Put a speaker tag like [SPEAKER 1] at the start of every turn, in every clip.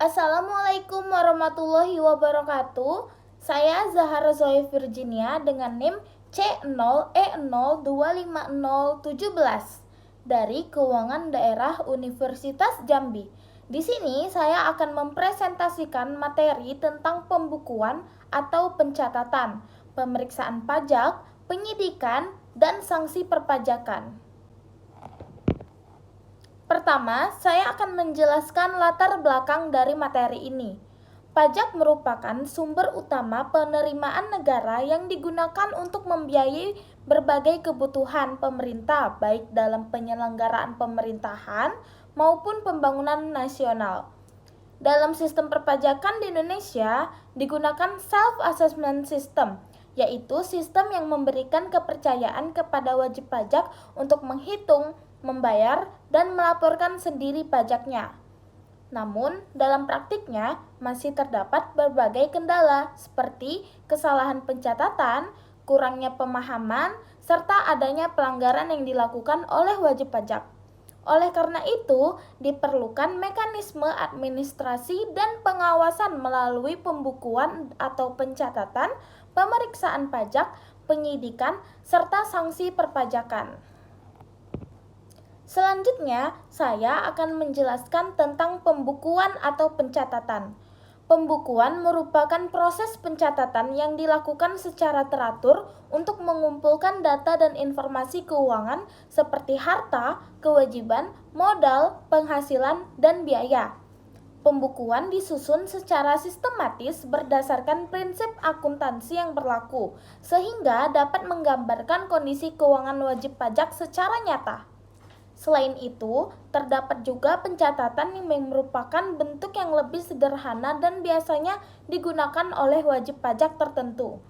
[SPEAKER 1] Assalamualaikum warahmatullahi wabarakatuh. Saya Zahara Zoe Virginia dengan NIM C0E025017 dari Keuangan Daerah Universitas Jambi. Di sini saya akan mempresentasikan materi tentang pembukuan atau pencatatan, pemeriksaan pajak, penyidikan, dan sanksi perpajakan. Pertama, saya akan menjelaskan latar belakang dari materi ini. Pajak merupakan sumber utama penerimaan negara yang digunakan untuk membiayai berbagai kebutuhan pemerintah, baik dalam penyelenggaraan pemerintahan maupun pembangunan nasional. Dalam sistem perpajakan di Indonesia, digunakan self-assessment system, yaitu sistem yang memberikan kepercayaan kepada wajib pajak untuk menghitung, membayar, dan melaporkan sendiri pajaknya. Namun, dalam praktiknya masih terdapat berbagai kendala seperti kesalahan pencatatan, kurangnya pemahaman, serta adanya pelanggaran yang dilakukan oleh wajib pajak. Oleh karena itu, diperlukan mekanisme administrasi dan pengawasan melalui pembukuan atau pencatatan, pemeriksaan pajak, penyidikan, serta sanksi perpajakan. Selanjutnya, saya akan menjelaskan tentang pembukuan atau pencatatan. Pembukuan merupakan proses pencatatan yang dilakukan secara teratur untuk mengumpulkan data dan informasi keuangan seperti harta, kewajiban, modal, penghasilan, dan biaya. Pembukuan disusun secara sistematis berdasarkan prinsip akuntansi yang berlaku, sehingga dapat menggambarkan kondisi keuangan wajib pajak secara nyata. Selain itu, terdapat juga pencatatan yang merupakan bentuk yang lebih sederhana dan biasanya digunakan oleh wajib pajak tertentu.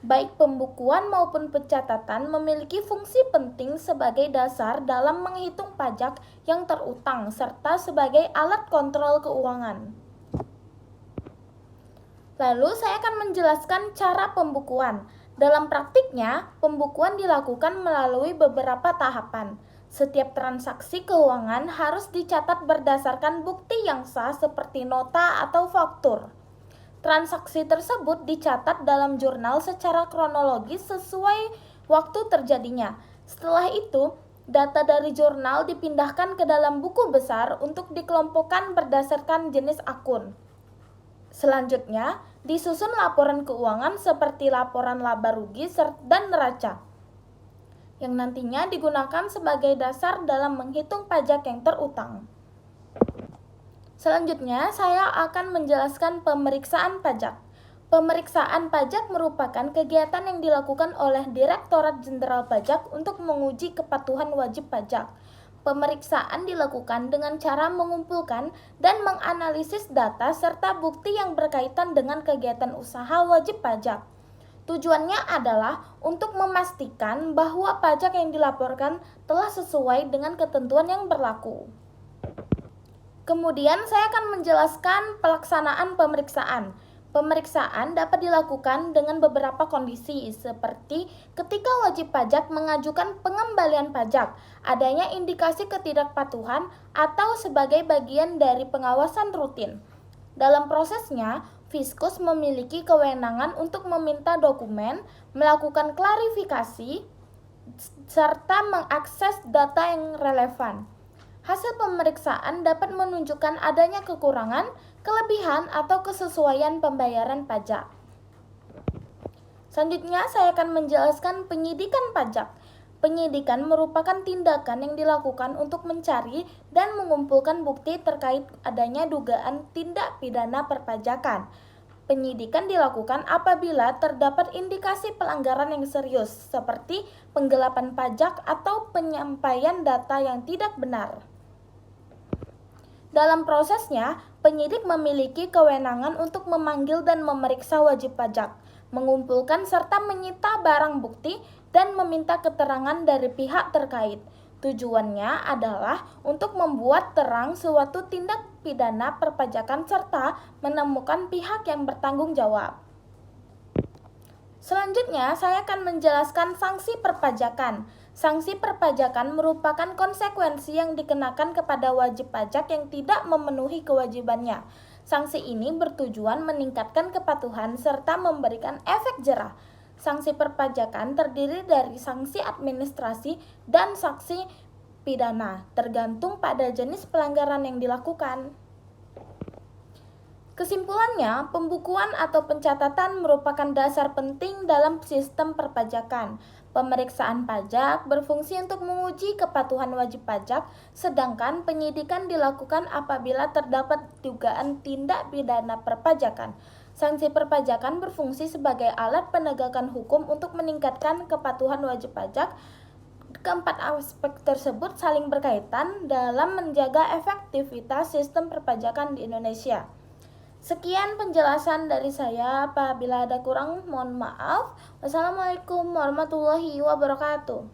[SPEAKER 1] Baik pembukuan maupun pencatatan memiliki fungsi penting sebagai dasar dalam menghitung pajak yang terutang serta sebagai alat kontrol keuangan. Lalu saya akan menjelaskan cara pembukuan. Dalam praktiknya, pembukuan dilakukan melalui beberapa tahapan. Setiap transaksi keuangan harus dicatat berdasarkan bukti yang sah seperti nota atau faktur. Transaksi tersebut dicatat dalam jurnal secara kronologis sesuai waktu terjadinya. Setelah itu, data dari jurnal dipindahkan ke dalam buku besar untuk dikelompokkan berdasarkan jenis akun. Selanjutnya, disusun laporan keuangan seperti laporan laba rugi dan neraca, yang nantinya digunakan sebagai dasar dalam menghitung pajak yang terutang. Selanjutnya, saya akan menjelaskan pemeriksaan pajak. Pemeriksaan pajak merupakan kegiatan yang dilakukan oleh Direktorat Jenderal Pajak untuk menguji kepatuhan wajib pajak. Pemeriksaan dilakukan dengan cara mengumpulkan dan menganalisis data serta bukti yang berkaitan dengan kegiatan usaha wajib pajak. Tujuannya adalah untuk memastikan bahwa pajak yang dilaporkan telah sesuai dengan ketentuan yang berlaku. Kemudian saya akan menjelaskan pelaksanaan pemeriksaan. Pemeriksaan dapat dilakukan dengan beberapa kondisi seperti ketika wajib pajak mengajukan pengembalian pajak, adanya indikasi ketidakpatuhan, atau sebagai bagian dari pengawasan rutin. Dalam prosesnya, Fiskus memiliki kewenangan untuk meminta dokumen, melakukan klarifikasi, serta mengakses data yang relevan. Hasil pemeriksaan dapat menunjukkan adanya kekurangan, kelebihan, atau kesesuaian pembayaran pajak. Selanjutnya, saya akan menjelaskan penyidikan pajak. Penyidikan merupakan tindakan yang dilakukan untuk mencari dan mengumpulkan bukti terkait adanya dugaan tindak pidana perpajakan. Penyidikan dilakukan apabila terdapat indikasi pelanggaran yang serius, seperti penggelapan pajak atau penyampaian data yang tidak benar. Dalam prosesnya, penyidik memiliki kewenangan untuk memanggil dan memeriksa wajib pajak, mengumpulkan serta menyita barang bukti, dan meminta keterangan dari pihak terkait. Tujuannya adalah untuk membuat terang suatu tindak pidana perpajakan serta menemukan pihak yang bertanggung jawab. Selanjutnya, saya akan menjelaskan sanksi perpajakan. Sanksi perpajakan merupakan konsekuensi yang dikenakan kepada wajib pajak yang tidak memenuhi kewajibannya. Sanksi ini bertujuan meningkatkan kepatuhan serta memberikan efek jerah. Sanksi perpajakan terdiri dari sanksi administrasi dan sanksi pidana, tergantung pada jenis pelanggaran yang dilakukan. Kesimpulannya, pembukuan atau pencatatan merupakan dasar penting dalam sistem perpajakan. Pemeriksaan pajak berfungsi untuk menguji kepatuhan wajib pajak, sedangkan penyidikan dilakukan apabila terdapat dugaan tindak pidana perpajakan. Sanksi perpajakan berfungsi sebagai alat penegakan hukum untuk meningkatkan kepatuhan wajib pajak. Keempat aspek tersebut saling berkaitan dalam menjaga efektivitas sistem perpajakan di Indonesia. Sekian penjelasan dari saya. Apabila ada kurang, mohon maaf. Wassalamualaikum warahmatullahi wabarakatuh.